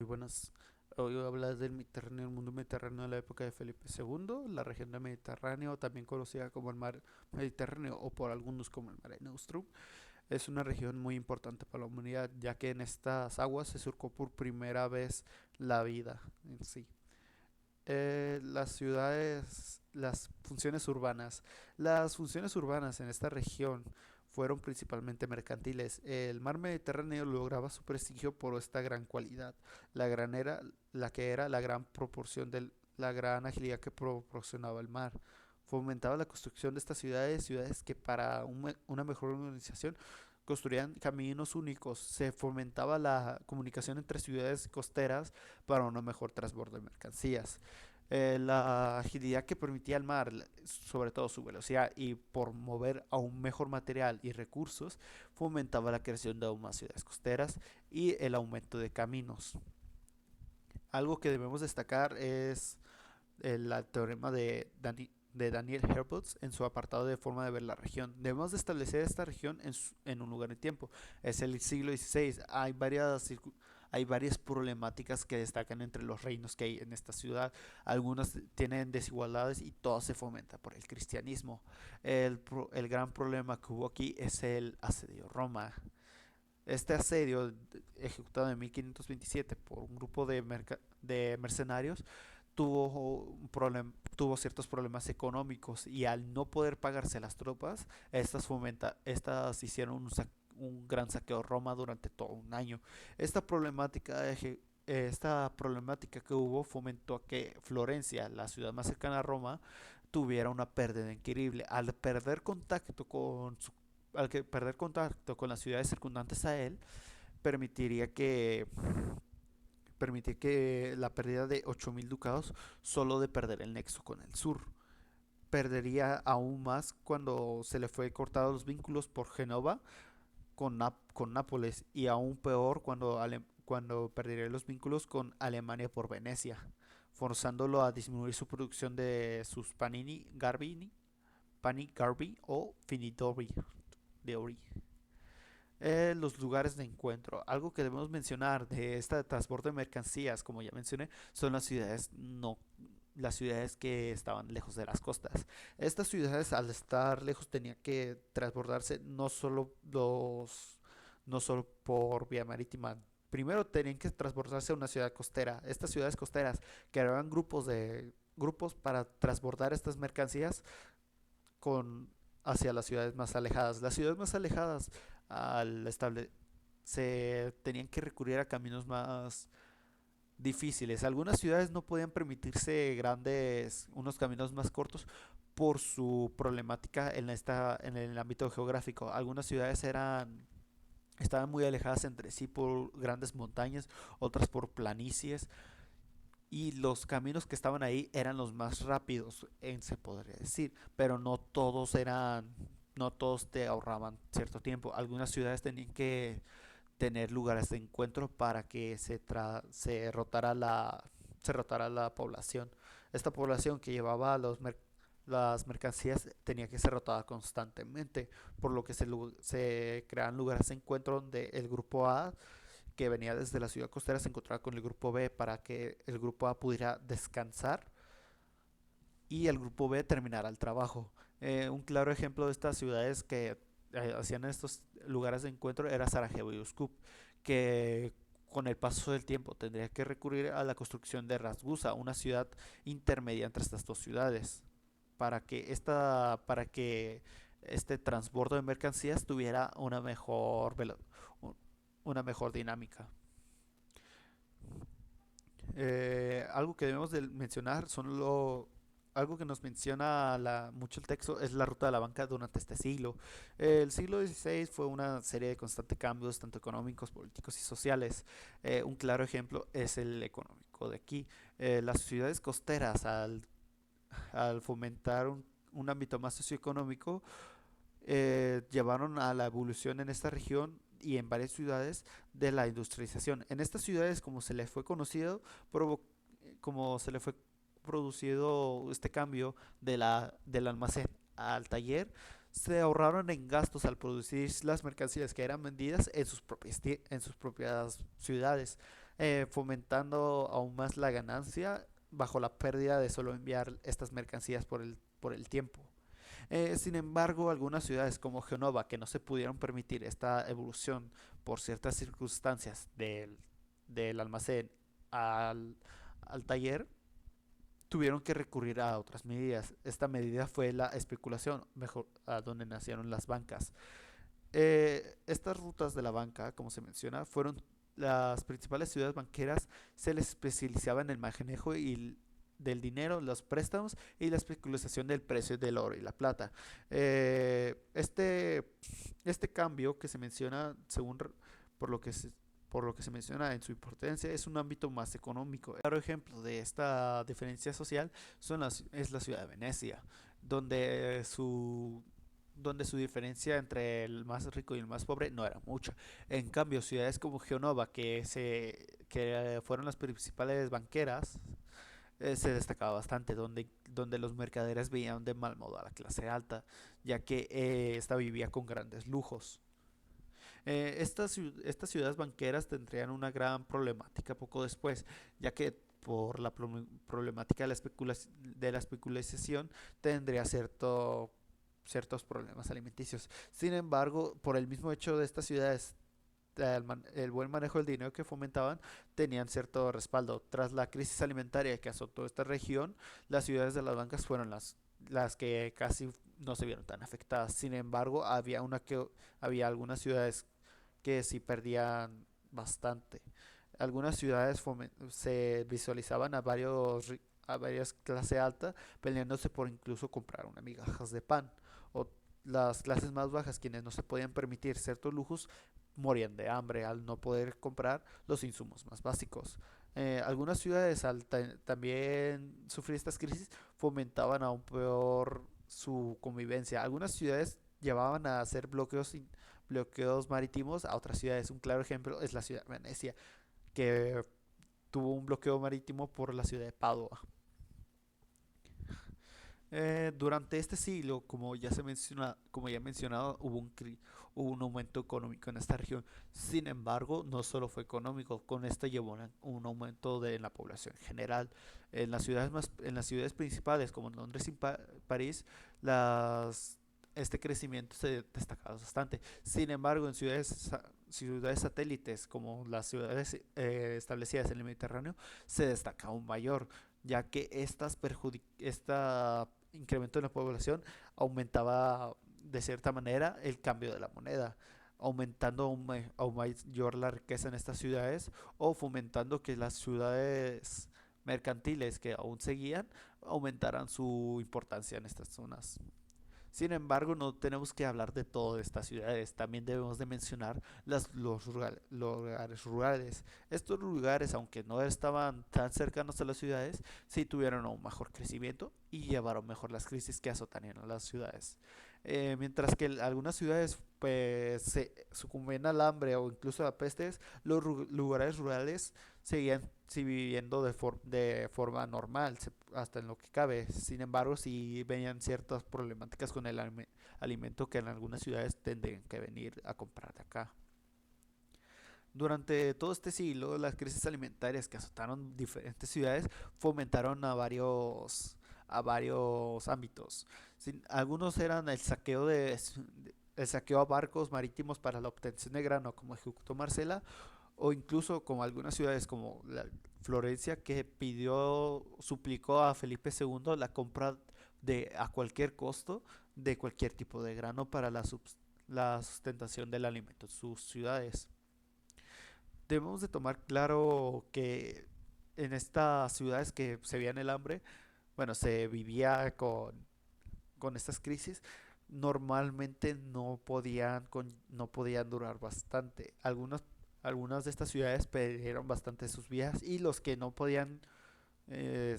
Muy buenas. Hoy voy a hablar del Mediterráneo, el mundo mediterráneo de la época de Felipe II, la región del Mediterráneo, también conocida como el mar Mediterráneo o por algunos como el Mare Nostrum. Es una región muy importante para la humanidad, ya que en estas aguas se surcó por primera vez la vida en sí. Las ciudades, las funciones urbanas. Las funciones urbanas en esta región fueron principalmente mercantiles. El mar Mediterráneo lograba su prestigio por esta gran cualidad, la que era la gran proporción de la gran agilidad que proporcionaba el mar. Fomentaba la construcción de estas ciudades, ciudades que para una mejor organización construían caminos únicos. Se fomentaba la comunicación entre ciudades costeras para una mejor transbordo de mercancías. La agilidad que permitía el mar, sobre todo su velocidad y por mover aún mejor material y recursos, fomentaba la creación de aún más ciudades costeras y el aumento de caminos. Algo que debemos destacar es el teorema de Daniel Herbolz en su apartado de forma de ver la región. Debemos de establecer esta región en un lugar de tiempo. Es el siglo XVI. Hay varias problemáticas que destacan entre los reinos que hay en esta ciudad. Algunas tienen desigualdades y todo se fomenta por el cristianismo. El gran problema que hubo aquí es el asedio a Roma. Este asedio, ejecutado en 1527 por un grupo de mercenarios, tuvo ciertos problemas económicos y al no poder pagarse las tropas, estas hicieron un gran saqueo a Roma durante todo un año. Esta problemática, esta problemática que hubo fomentó a que Florencia, la ciudad más cercana a Roma, tuviera una pérdida increíble. Al que perder contacto con las ciudades circundantes a él, permitiría que la pérdida de 8.000 ducados solo de perder el nexo con el sur. Perdería aún más cuando se le fue cortados los vínculos por Génova con Nápoles y aún peor cuando perdería los vínculos con Alemania por Venecia, forzándolo a disminuir su producción de sus Pani Garbi o Finidori de Ori. Los lugares de encuentro. Algo que debemos mencionar de este transporte de mercancías, como ya mencioné, son las ciudades que estaban lejos de las costas. Estas ciudades, al estar lejos, tenían que transbordarse no solo por vía marítima. Primero tenían que transportarse a una ciudad costera. Estas ciudades costeras creaban grupos para transbordar estas mercancías con hacia las ciudades más alejadas. Las ciudades más alejadas al estable se tenían que recurrir a caminos más difíciles. Algunas ciudades no podían permitirse unos caminos más cortos por su problemática en el ámbito geográfico. Algunas ciudades estaban muy alejadas entre sí por grandes montañas, otras por planicies, y los caminos que estaban ahí eran los más rápidos, se podría decir, pero no todos te ahorraban cierto tiempo. Algunas ciudades tenían que tener lugares de encuentro para que se rotara la población. Esta población que llevaba las mercancías tenía que ser rotada constantemente, por lo que se crean lugares de encuentro donde el grupo A que venía desde la ciudad costera se encontraba con el grupo B para que el grupo A pudiera descansar y el grupo B terminara el trabajo. Un claro ejemplo de estas ciudades que hacían estos lugares de encuentro era Sarajevo y Uskub, que con el paso del tiempo tendría que recurrir a la construcción de Rasgusa, una ciudad intermedia entre estas dos ciudades, para que este transbordo de mercancías tuviera una mejor dinámica. Algo que debemos de mencionar algo que nos menciona mucho el texto es la ruta de la banca durante este siglo. El siglo XVI fue una serie de constantes cambios, tanto económicos, políticos y sociales. Un claro ejemplo es el económico de aquí. Las ciudades costeras, al fomentar un ámbito más socioeconómico, llevaron a la evolución en esta región y en varias ciudades de la industrialización. En estas ciudades, provo- como se le fue producido este cambio del almacén al taller, se ahorraron en gastos al producir las mercancías que eran vendidas en sus propias ciudades. fomentando aún más la ganancia bajo la pérdida de solo enviar estas mercancías por el tiempo. Sin embargo, algunas ciudades como Genova, que no se pudieron permitir esta evolución por ciertas circunstancias del almacén al, al taller, tuvieron que recurrir a otras medidas. Esta medida fue la especulación, mejor, a donde nacieron las bancas. Estas rutas de la banca, como se menciona, fueron las principales ciudades banqueras, se les especializaba en el manejo del dinero, los préstamos y la especulación del precio del oro y la plata. Eh, este, este cambio que se menciona, por lo que por lo que se menciona en su importancia, es un ámbito más económico. Claro ejemplo de esta diferencia social es la ciudad de Venecia, donde donde su diferencia entre el más rico y el más pobre no era mucha. En cambio, ciudades como Genova, que fueron las principales banqueras, se destacaba bastante, donde los mercaderes veían de mal modo a la clase alta, ya que esta vivía con grandes lujos. Estas ciudades banqueras tendrían una gran problemática poco después, ya que por la problemática de de la especulación tendría ciertos problemas alimenticios. Sin embargo, por el mismo hecho de estas ciudades, el buen manejo del dinero que fomentaban, tenían cierto respaldo. Tras la crisis alimentaria que azotó esta región, las ciudades de las bancas fueron las que casi no se vieron tan afectadas. Sin embargo, había algunas ciudades que sí perdían bastante. Algunas ciudades se visualizaban a varias clase alta peleándose por incluso comprar unas migajas de pan. O las clases más bajas, quienes no se podían permitir ciertos lujos, morían de hambre al no poder comprar los insumos más básicos. Algunas ciudades, al también sufrir estas crisis, fomentaban aún peor su convivencia. Algunas ciudades llevaban a hacer bloqueos marítimos a otras ciudades. Un claro ejemplo es la ciudad de Venecia, que tuvo un bloqueo marítimo por la ciudad de Padua. Durante este siglo, como ya he mencionado, hubo un aumento económico en esta región. Sin embargo, no solo fue económico, con esto llevó un aumento de la población general. En las ciudades principales como Londres y París, este crecimiento se destacaba bastante. Sin embargo, en ciudades satélites como las ciudades establecidas en el Mediterráneo, se destaca aún mayor, ya que esta incremento en la población aumentaba de cierta manera el cambio de la moneda, aumentando aún mayor la riqueza en estas ciudades o fomentando que las ciudades mercantiles que aún seguían aumentaran su importancia en estas zonas. Sin embargo, no tenemos que hablar de todas estas ciudades, también debemos de mencionar los lugares rurales. Estos lugares, aunque no estaban tan cercanos a las ciudades, sí tuvieron un mejor crecimiento y llevaron mejor las crisis que azotarían a las ciudades. Mientras que algunas ciudades pues se sucumbían al hambre o incluso a pestes, los lugares rurales seguían sí, viviendo de forma normal, hasta en lo que cabe. Sin embargo, sí venían ciertas problemáticas con el alimento que en algunas ciudades tendrían que venir a comprar de acá. Durante todo este siglo, las crisis alimentarias que azotaron diferentes ciudades fomentaron a varios ámbitos. Algunos eran el saqueo a barcos marítimos para la obtención de grano, como ejecutó Marcela, o incluso como algunas ciudades como Florencia, que suplicó a Felipe II la compra a cualquier costo de cualquier tipo de grano para la sustentación del alimento en sus ciudades. Debemos de tomar claro que en estas ciudades que se veían el hambre, bueno, se vivía con estas crisis, normalmente no podían durar bastante. Algunas de estas ciudades perdieron bastante sus vidas y los que no podían eh,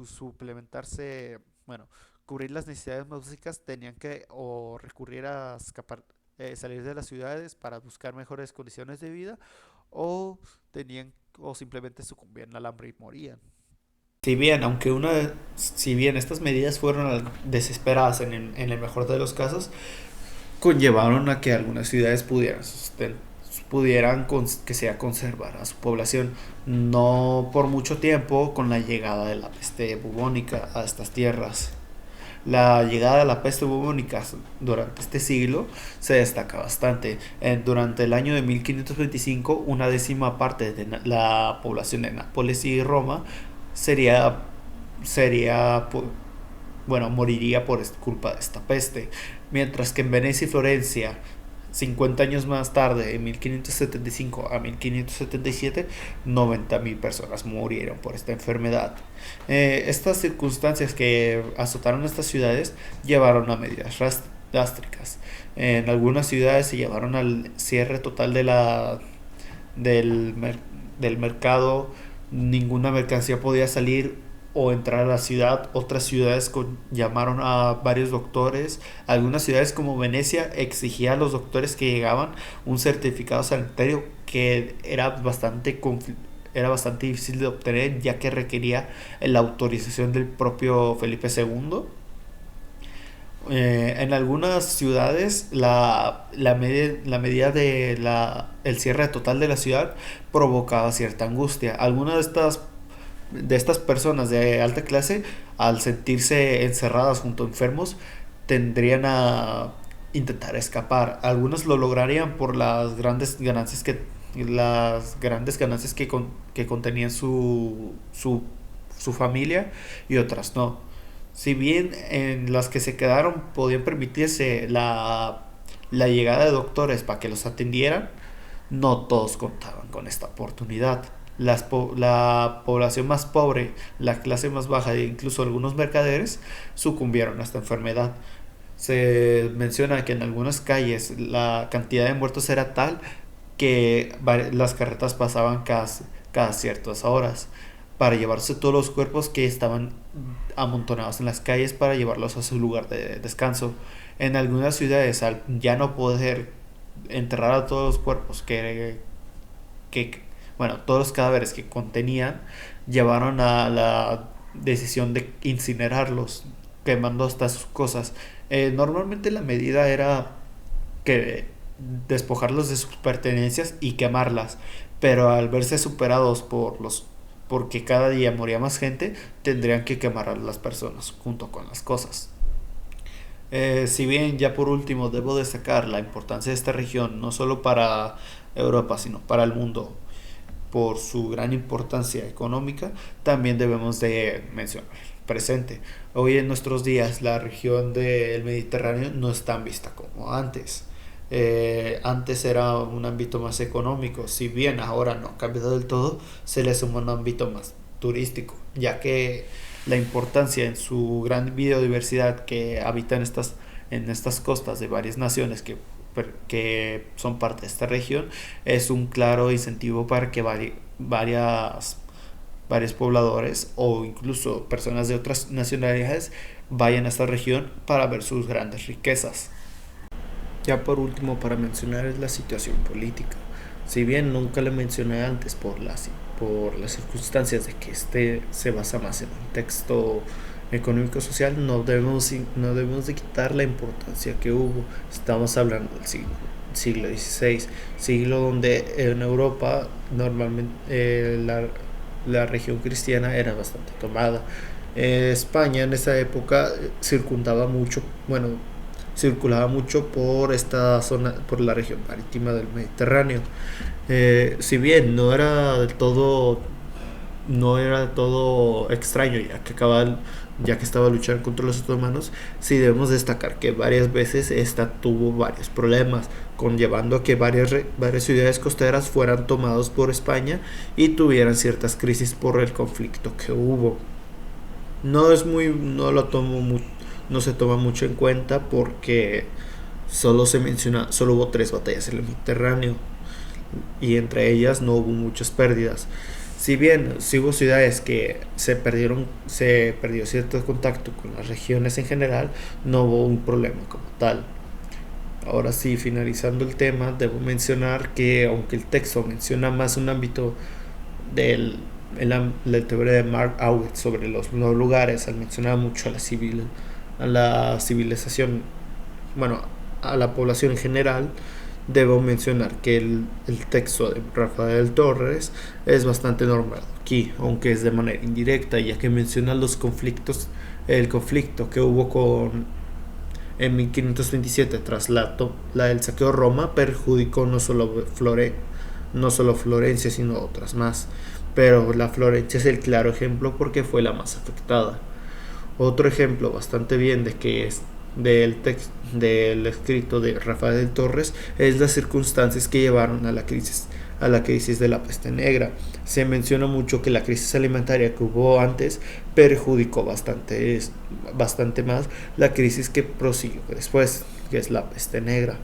suplementarse, bueno, cubrir las necesidades más básicas, tenían que o recurrir a salir de las ciudades para buscar mejores condiciones de vida o o simplemente sucumbían al hambre y morían. Si bien estas medidas fueron desesperadas en el mejor de los casos, conllevaron a que algunas ciudades pudieran que se conservara su población. No por mucho tiempo con la llegada de la peste bubónica a estas tierras. La llegada de la peste bubónica durante este siglo se destaca bastante. Durante el año de 1525, una décima parte de la población de Nápoles y Roma sería, sería bueno, moriría por culpa de esta peste. Mientras que en Venecia y Florencia, 50 años más tarde, en 1575 a 1577, 90.000 personas murieron por esta enfermedad. Estas circunstancias que azotaron estas ciudades llevaron a medidas drásticas. En algunas ciudades se llevaron al cierre total del, del mercado, ninguna mercancía podía salir o entrar a la ciudad. Otras ciudades llamaron a varios doctores. Algunas ciudades como Venecia exigía a los doctores que llegaban un certificado sanitario que era bastante difícil de obtener, ya que requería la autorización del propio Felipe II. En algunas ciudades la medida el cierre total de la ciudad provocaba cierta angustia. Algunas de estas personas de alta clase, al sentirse encerradas junto a enfermos, tendrían a intentar escapar. Algunos lo lograrían por las grandes ganancias que contenía su familia, y otras no. Si bien en las que se quedaron podían permitirse la llegada de doctores para que los atendieran, no todos contaban con esta oportunidad. La población más pobre, la clase más baja e incluso algunos mercaderes sucumbieron a esta enfermedad. Se menciona que en algunas calles la cantidad de muertos era tal que las carretas pasaban cada ciertas horas para llevarse todos los cuerpos que estaban amontonados en las calles para llevarlos a su lugar de descanso. En algunas ciudades, al ya no poder enterrar a todos los cuerpos que bueno, todos los cadáveres que contenían, llevaron a la decisión de incinerarlos, quemando hasta sus cosas. Normalmente la medida era que despojarlos de sus pertenencias y quemarlas, pero al verse superados porque cada día moría más gente, tendrían que quemar a las personas junto con las cosas. Si bien ya por último debo destacar la importancia de esta región, no solo para Europa, sino para el mundo, por su gran importancia económica, también debemos de mencionar el presente. Hoy en nuestros días la región del Mediterráneo no es tan vista como antes. Antes era un ámbito más económico, si bien ahora no ha cambiado del todo, se le suma un ámbito más turístico, ya que la importancia en su gran biodiversidad que habita en estas costas de varias naciones que son parte de esta región, es un claro incentivo para que varios pobladores o incluso personas de otras nacionalidades vayan a esta región para ver sus grandes riquezas. Ya por último, para mencionar es la situación política. Si bien nunca le mencioné antes por las circunstancias de que este se basa más en un texto económico-social, no debemos de quitar la importancia que hubo. Estamos hablando del siglo XVI, siglo donde en Europa normalmente la región cristiana era bastante tomada. España en esa época circulaba mucho por esta zona, por la región marítima del Mediterráneo. Si bien no era todo extraño, ya que estaba luchando contra los otomanos, sí debemos destacar que varias veces esta tuvo varios problemas, conllevando a que varias ciudades costeras fueran tomadas por España y tuvieran ciertas crisis por el conflicto que hubo. No se toma mucho en cuenta porque solo hubo 3 batallas en el Mediterráneo y entre ellas no hubo muchas pérdidas. Si bien sí hubo ciudades que se perdió cierto contacto con las regiones en general, no hubo un problema como tal. Ahora sí, finalizando el tema, debo mencionar que aunque el texto menciona más un ámbito la teoría de Mark Auwett sobre los lugares, al mencionar mucho a la civilización, bueno, a la población en general, debo mencionar que el texto de Rafael Torres es bastante normal aquí, aunque es de manera indirecta, ya que menciona los conflictos, el conflicto que hubo en 1527 tras el saqueo de Roma perjudicó no solo Florencia, sino otras más. Pero la Florencia es el claro ejemplo porque fue la más afectada. Otro ejemplo bastante bien de que es del escrito de Rafael Torres es las circunstancias que llevaron a la crisis de la peste negra. Se menciona mucho que la crisis alimentaria que hubo antes perjudicó bastante más la crisis que prosiguió después, que es la peste negra.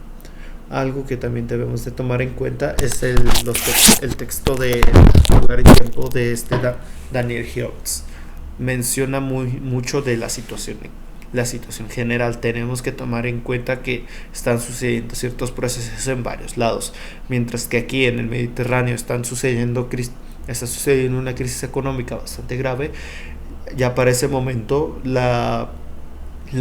Algo que también debemos de tomar en cuenta es el texto de Lugar y Tiempo de Daniel Hills. Menciona mucho de la situación general. Tenemos que tomar en cuenta que están sucediendo ciertos procesos en varios lados, mientras que aquí en el Mediterráneo está sucediendo una crisis económica bastante grave. Ya para ese momento la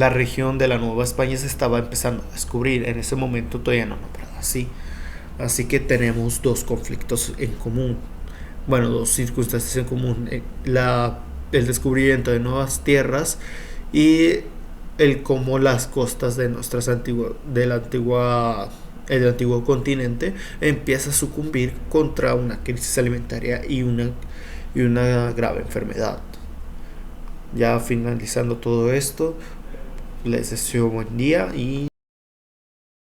región de la Nueva España se estaba empezando a descubrir. En ese momento todavía no nombrado así. Así que tenemos dos conflictos en común. Bueno, dos circunstancias en común. El descubrimiento de nuevas tierras y el cómo las costas de el antiguo continente empieza a sucumbir contra una crisis alimentaria y una grave enfermedad. Ya finalizando todo esto, les deseo buen día y